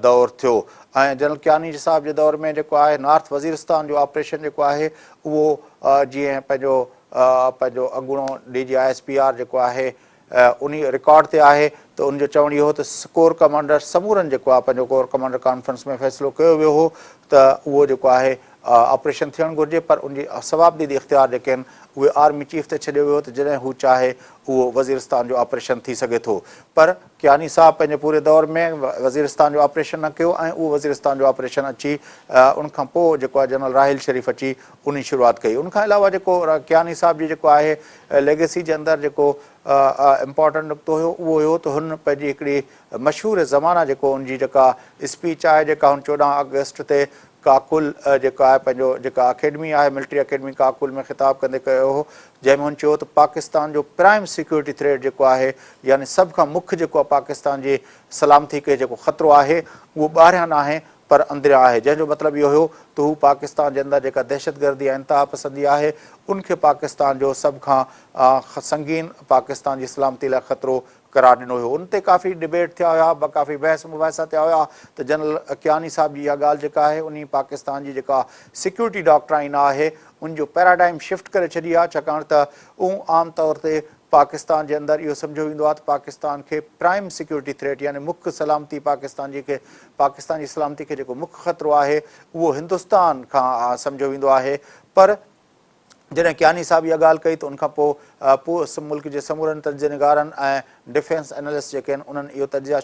दौरु थियो। ऐं जनरल कियानी साहब जे दौर में जेको आहे नॉर्थ वज़ीरिस्तान जो ऑपरेशन जेको आहे उहो जीअं पंहिंजो अॻूणो DGISPR जेको आहे उन रिकॉर्ड ते आहे त उनजो चवणु इहो हो त कोर कमांडर समूरनि जेको आहे पंहिंजो कोर कमांडर कॉन्फ्रेंस में फ़ैसिलो कयो वियो हो त उहो जेको आहे ऑपरेशन थियणु घुरिजे पर उनजी सवाबदीदी इख़्तियार जेके आहिनि उहे आर्मी चीफ ते छॾियो वियो त जॾहिं हू चाहे उहो वज़ीरिस्तान जो ऑपरेशन थी सघे थो। पर कियानी साहब पंहिंजे पूरे दौर में वज़ीरिस्तान जो ऑपरेशन न कयो ऐं उहो वज़ीरिस्तान जो ऑपरेशन अची उनखां पोइ जेको आहे जनरल राहिल शरीफ़ अची उन शुरूआति कई। उनखां अलावा जेको कियानी साहब जी जेको आहे लेगेसी जे अंदरि जेको इम्पॉर्टेंट नुक़्तो हुयो उहो हुयो त हुन पंहिंजी हिकिड़ी मशहूरु ज़माना जेको उनजी जेका स्पीच आहे जेका हुन 14 अगस्त ते काकुल जेका आहे पंहिंजो जेका अकेडमी आहे मिलिट्री अकेडमी काकुल में ख़िताब कंदे कयो हो जंहिंमें हुन चयो त पाकिस्तान जो प्राइम सिक्योरिटी थ्रेट जेको आहे यानी सभ खां मुख्य जेको आहे पाकिस्तान जी सलामती खे जेको ख़तरो आहे उहो ॿाहिरियां न आहे पर अंदरियां आहे। जंहिंजो मतिलबु इहो हुयो त हू पाकिस्तान जे अंदरि जेका दहशतगर्दी ऐं इंतिहा पसंदी आहे उनखे पाकिस्तान जो सभ खां संगीन पाकिस्तान जी सलामती लाइ ख़तरो करार ॾिनो हुयो। उन ते काफ़ी डिबेट थिया हुया काफ़ी बहस मुबाहिसा थिया हुया त जनरल कियानी साहब जी इहा ॻाल्हि जेका आहे उन पाकिस्तान जी जेका सिक्योरिटी डॉक्ट्राइन आहे उनजो पैराडाइम शिफ्ट करे छॾी आहे छाकाणि त उहो आम तौर ते पाकिस्तान जे अंदरि इहो सम्झो वेंदो आहे त पाकिस्तान खे प्राइम सिक्योरिटी थ्रेट यानी मुख्य सलामती पाकिस्तान जी सलामती खे जेको मुख्य ख़तरो आहे उहो हिंदुस्तान खां सम्झो वेंदो आहे। पर जॾहिं कियानी साहब इहा ॻाल्हि कई त उनखां पोइ मुल्क जे समूरनि तजनिगारनि ऐं डिफेंस एनालिस्ट जेके आहिनि उन्हनि इहो तजिया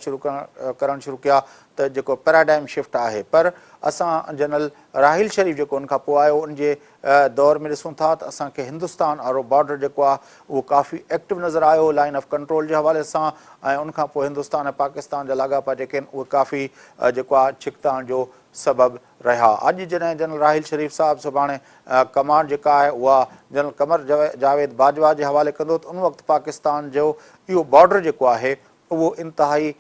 करणु शुरू कया त जेको पैराडाइम शिफ्ट आहे। पर असां जनरल राहिल शरीफ़ जेको उनखां पोइ आयो उनजे दौर में ॾिसूं था त असांखे हिंदुस्तान वारो बॉर्डर जेको आहे उहो काफ़ी एक्टिव नज़र आयो लाइन ऑफ कंट्रोल जे हवाले सां ऐं उनखां पोइ हिंदुस्तान ऐं पाकिस्तान जा लाॻापा जेके आहिनि उहे काफ़ी जेको आहे छिकताइण जो सबबु रहिया। अॼु जॾहिं जनरल राहिल शरीफ़ साहब सुभाणे कमांड जेका आहे उहा जनरल कमर जावेद बाजवा जे हवाले कंदो त उन वक़्तु पाकिस्तान जो इहो बॉर्डर जेको आहे उहो इंतिहाई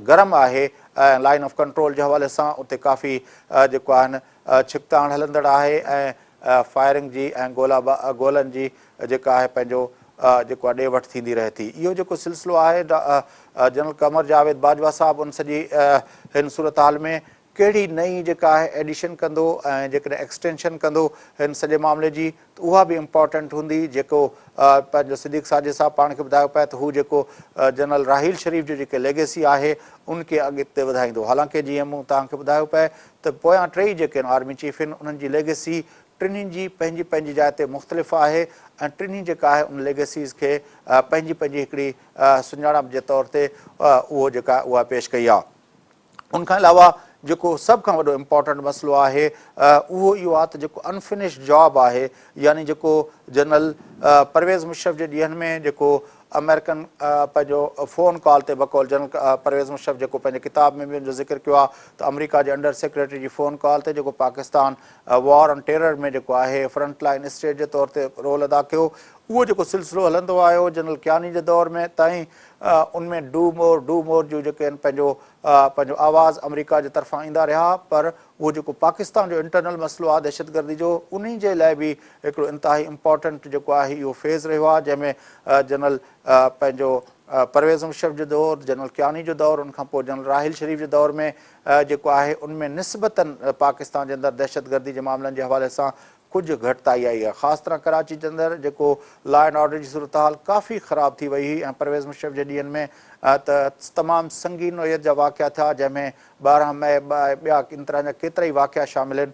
गरम आहे ऐं लाइन ऑफ कंट्रोल जे हवाले सां उते काफ़ी जेको आहिनि छिकताइण हलंदड़ आहे ऐं फायरिंग जी ऐं गोलनि जी जेका आहे पंहिंजो जेको आहे ॾे वठि थींदी रहे थी। इहो जेको सिलसिलो आहे जनरल कमर जावेद बाजवा साहब उन सॼी हिन सूरत हाल में कहिड़ी नई जेका आहे एडिशन कंदो ऐं जेकॾहिं एक्सटेंशन कंदो हिन सॼे मामले जी त उहा बि इम्पॉर्टेंट हूंदी। जेको पंहिंजो सिद्दीक़ साजिद साहब पाण खे ॿुधायो पिए त हू जेको जनरल राहिल शरीफ़ जो जेके लेगेसी आहे उनखे अॻिते वधाईंदो। हालांकि जीअं मूं तव्हांखे ॿुधायो पिए त पोयां टई जेके आहिनि आर्मी चीफ आहिनि उन्हनि जी लेगेसी टिन्हिनि जी पंहिंजी पंहिंजी जाइ ते मुख़्तलिफ़ आहे ऐं टिन्ही जेका आहे उन लेगेसीज़ खे पंहिंजी पंहिंजी हिकिड़ी सुञाणप जे तौर ते उहो जेका उहा पेश कई आहे। उनखां अलावा जेको सभ खां वॾो इम्पॉर्टेंट मसइलो आहे उहो इहो आहे त जेको अनफिनिश्ड जॉब आहे यानी जेको जनरल परवेज़ मुशर्रफ जे ॾींहंनि में जेको अमेरिकन पंहिंजो फ़ोन कॉल ते बकौल जनरल परवेज़ मुशर्रफ जेको पंहिंजे किताब में बि हुनजो ज़िक्र कयो आहे त अमेरिका जे अंडर सेक्रेटरी जी फ़ोन कॉल ते जेको पाकिस्तान वॉर ऑन टेरर में जेको आहे फ्रंट लाइन स्टेट जे तौर ते रोल अदा कयो उहो जेको सिलसिलो हलंदो आयो जनरल कियानी जे दौर में ताईं उनमें डू मोर जूं जेके आहिनि पंहिंजो आवाज़ अमेरिका जे तरफ़ां ईंदा रहिया पर उहो जेको पाकिस्तान जो इंटरनल मसइलो आहे दहशतगर्दी जो उन जे लाइ बि हिकिड़ो इंतिहाई इम्पोर्टेंट जेको आहे इहो फेज़ रहियो आहे जंहिंमें जनरल पंहिंजो परवेज़ मुशर्रफ जो दौर जनरल कियानी जो दौर उनखां पोइ जनरल राहिल शरीफ़ जे दौर में जेको आहे उनमें निस्बतनि पाकिस्तान जे अंदरि दहशतगर्दी जे मामलनि जे हवाले सां कुझु घटिताई आई आहे ख़ासि तरह कराची जे अंदरि जेको लॉ एंड ऑर्डर जी सूरत हाल काफ़ी ख़राब थी वई हुई ऐं परवेज़ मुशर्रफ जे ॾींहंनि में त तमामु संगीन नोयत जा वाक़िया थिया जंहिंमें 12 मई ॿिया इन तरह जा केतिरा ई वाक़िया शामिल आहिनि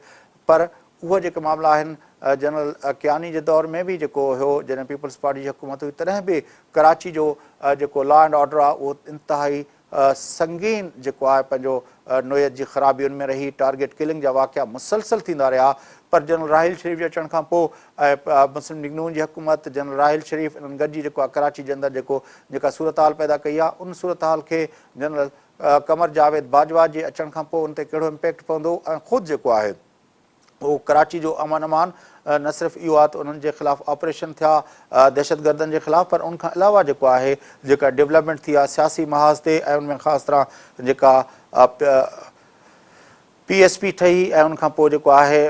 पर उहे जेके मामला आहिनि जनरल कियानी जे दौर में बि जेको हुयो जॾहिं पीपल्स पार्टी जी हुकूमत हुई तॾहिं बि कराची जो जेको लॉ एंड ऑर्डर आहे उहो इंतिहाई संगीन जेको आहे पंहिंजो नोयत जी ख़राबियुनि में रही टारगेट किलिंग जा वाक़िया मुसलसल थींदा रहिया पर जनरल राहिल शरीफ़ जे अचण खां पोइ ऐं मुस्लिम लीग नून जी हुकूमत जनरल राहिल शरीफ़ इन्हनि गॾिजी जेको आहे कराची जे अंदरि जेका सूरत हाल पैदा कई आहे उन सूरत हाल खे जनरल कमर जावेद बाजवा जे अचण खां पोइ उन ते कहिड़ो इम्पैक्ट पवंदो ऐं ख़ुदि जेको आहे उहो कराची जो अमन अमान न सिर्फ़ु इहो आहे त उन्हनि जे ख़िलाफ़ु ऑपरेशन थिया दहशतगर्दनि जे ख़िलाफ़ु पर उनखां अलावा जेको आहे जेका डेवलपमेंट थी आहे सियासी महाज़ ते ऐं उनमें ख़ासि तरह जेका PSP ठही ऐं उनखां पोइ जेको आहे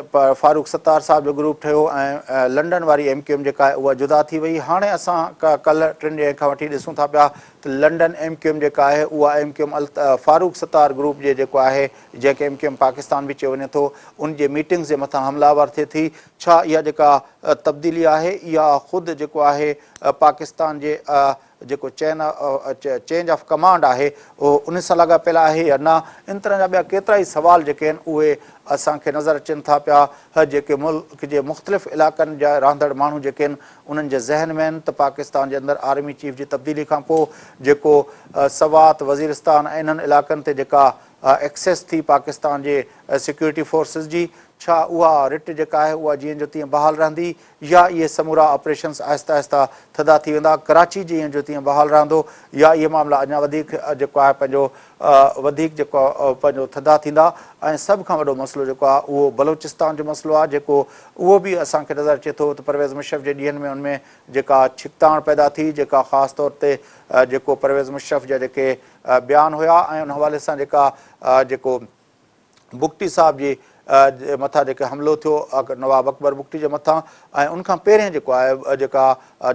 फारूक सत्तार साहिब जो ग्रुप ठहियो ऐं लंडन वारी MQM जेका आहे उहा जुदा थी वई हाणे असां कल्ह 3 ॾींहं खां वठी ॾिसूं था पिया त लंडन MQM जेका आहे उहा MQM फारूक सत्तार ग्रुप जे जेको आहे जंहिंखे MQM पाकिस्तान बि चयो वञे थो उन जे मीटिंग्स जे मथां हमलावर थिए थी छा इहा जेका तब्दीली आहे इहा ख़ुदि जेको आहे पाकिस्तान जे जेको चेंज ऑफ कमांड आहे उहो उन सां लाॻापियल आहे या न इन तरह जा ॿिया केतिरा ई सवाल जेके आहिनि उहे असांखे नज़र अचनि था पिया जेके मुल्क जे मुख़्तलिफ़ इलाइक़नि जा रहंदड़ माण्हू जेके आहिनि उन्हनि जे ज़हन में आहिनि त पाकिस्तान जे अंदरि आर्मी चीफ जी तब्दीली खां पोइ जेको सवात वज़ीरिस्तान ऐं इन्हनि इलाइक़नि ते जेका एक्सेस थी पाकिस्तान जे सिक्योरिटी फोर्सिस जी छा उहा रिट जेका आहे उहा जीअं जो तीअं बहाल रहंदी या इहे समूरा ऑपरेशन्स आहिस्ता आहिस्ता थधा थी वेंदा कराची जीअं जो तीअं बहाल रहंदो या इहे मामला अञा वधीक जेको आहे पंहिंजो वधीक जेको पंहिंजो थधा थींदा ऐं सभ खां वॾो मसइलो जेको आहे उहो बलोचिस्तान जो मसइलो आहे जेको उहो बि असांखे नज़र अचे थो त परवेज़ मुशर्रफ जे ॾींहंनि में उनमें जेका छिकताण पैदा थी जेका ख़ासि तौर ते जेको परवेज़ मुशर्रफ जा जेके बयान हुया ऐं उन हवाले सां जेको बुगटी साहिब जी मथां जेके हमिलो थियो नवाब अकबर बुगटी जे मथां ऐं उनखां पहिरियों जेको आहे जेका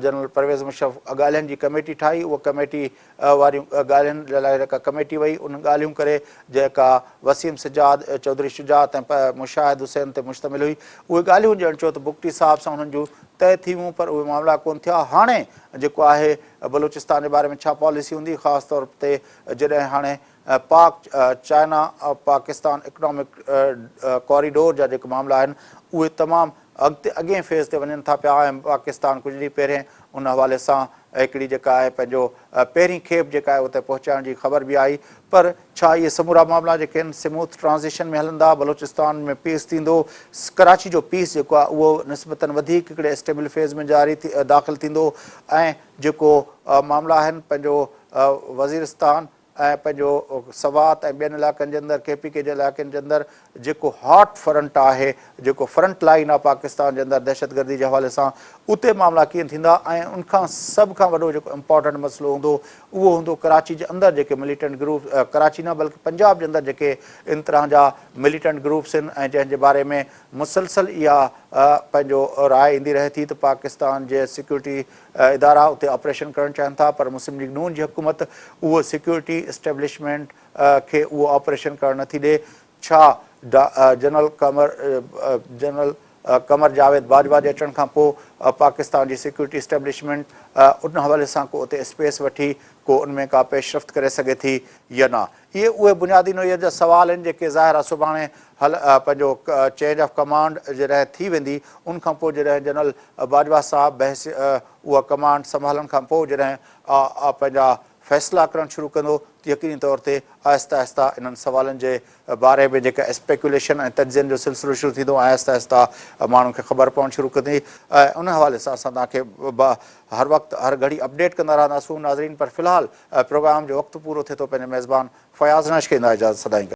जनरल परवेज़ मुशर्रफ ॻाल्हियुनि जी कमेटी ठाही उहा कमेटी वारियूं ॻाल्हियुनि जे लाइ जेका कमेटी वई उन ॻाल्हियूं करे जेका वसीम सिजाद चौधरी शुजात ऐं मुशाहिद हुसैन ते मुश्तमिल हुई उहे ॻाल्हियूं ॼण चयो त बुगटी साहिब सां उन्हनि जूं तय थी वियूं पर उहे मामला कोन थिया हाणे जेको आहे बलोचिस्तान जे बारे में छा पॉलिसी हूंदी ख़ासि तौर ते जॾहिं हाणे पाक चाइना पाकिस्तान इकनॉमिक कॉरिडोर जा जेके मामला आहिनि उहे तमामु अॻे फेज़ ते वञनि था पिया ऐं पाकिस्तान कुझु ॾींहं पहिरियों उन हवाले सां हिकिड़ी जेका आहे पंहिंजो पहिरीं खेप जेका आहे उते पहुचाइण जी ख़बर बि आई पर छा इहे समूरा मामला जेके आहिनि स्मूथ ट्रांज़िशन में हलंदा बलोचिस्तान में पीस थींदो कराची जो पीस जेको आहे उहो निस्बतनि वधीक हिकिड़े स्टेबल फेज़ में दाख़िल थींदो ऐं जेको मामला आहिनि पंहिंजो वज़ीरिस्तान ऐं पंहिंजो सवात ऐं ॿियनि इलाइक़नि जे अंदरि KPK जे इलाइक़नि जे अंदरि जेको हॉट फ्रंट आहे जेको फ्रंट लाइन आहे पाकिस्तान जे अंदरि दहशतगर्दी जे हवाले सां उते मामला कीअं थींदा ऐं उनखां सभ खां वॾो जेको इम्पोर्टेंट मसइलो हूंदो उहो हूंदो कराची जे अंदरि जेके मिलिटेंट ग्रुप कराची न बल्कि पंजाब जे अंदरि जेके इन तरह जा मिलिटेंट ग्रुप्स आहिनि ऐं जंहिंजे बारे में मुसलसल इहा पंहिंजो राय ईंदी रहे थी त पाकिस्तान जे सिक्योरिटी इदारा उते ऑपरेशन करणु चाहिनि था पर मुस्लिम लीग नून जी हुकूमत उहो सिक्योरिटी इस्टेब्लिशमेंट खे उहो ऑपरेशन करणु नथी ॾे छा जनरल कमर जावेद बाजवा जे अचण खां पोइ पाकिस्तान जी सिक्योरिटी इस्टेब्लिशमेंट उन हवाले सां को उते स्पेस वठी को उनमें का पेशरफ़्त करे सघे थी या न इहे उहे बुनियादी नोयत जा सवाल आहिनि जेके ज़ाहिर आहे सुभाणे पंहिंजो चेंज ऑफ कमांड जॾहिं थी वेंदी उनखां पोइ जॾहिं जनरल बाजवा साहिब उहा कमांड संभालण खां पोइ जॾहिं पंहिंजा फ़ैसिला करणु शुरू कंदो त यकीनी तौर ते आहिस्ता आहिस्ता इन्हनि सवालनि जे बारे में जेका स्पेकुलेशन ऐं तजज़ियनि जो सिलसिलो शुरू थींदो ऐं आहिस्ता आहिस्ता माण्हुनि खे ख़बर पवणु शुरू कंदी। उन हवाले सां असां तव्हांखे हर वक़्तु हर घड़ी अपडेट कंदा रहंदासूं नाज़रीन। पर फ़िलहाल प्रोग्राम जो वक़्तु पूरो थिए थो। पंहिंजे मेज़बान फ़याज़ नाश खे इजाज़त सदाईं।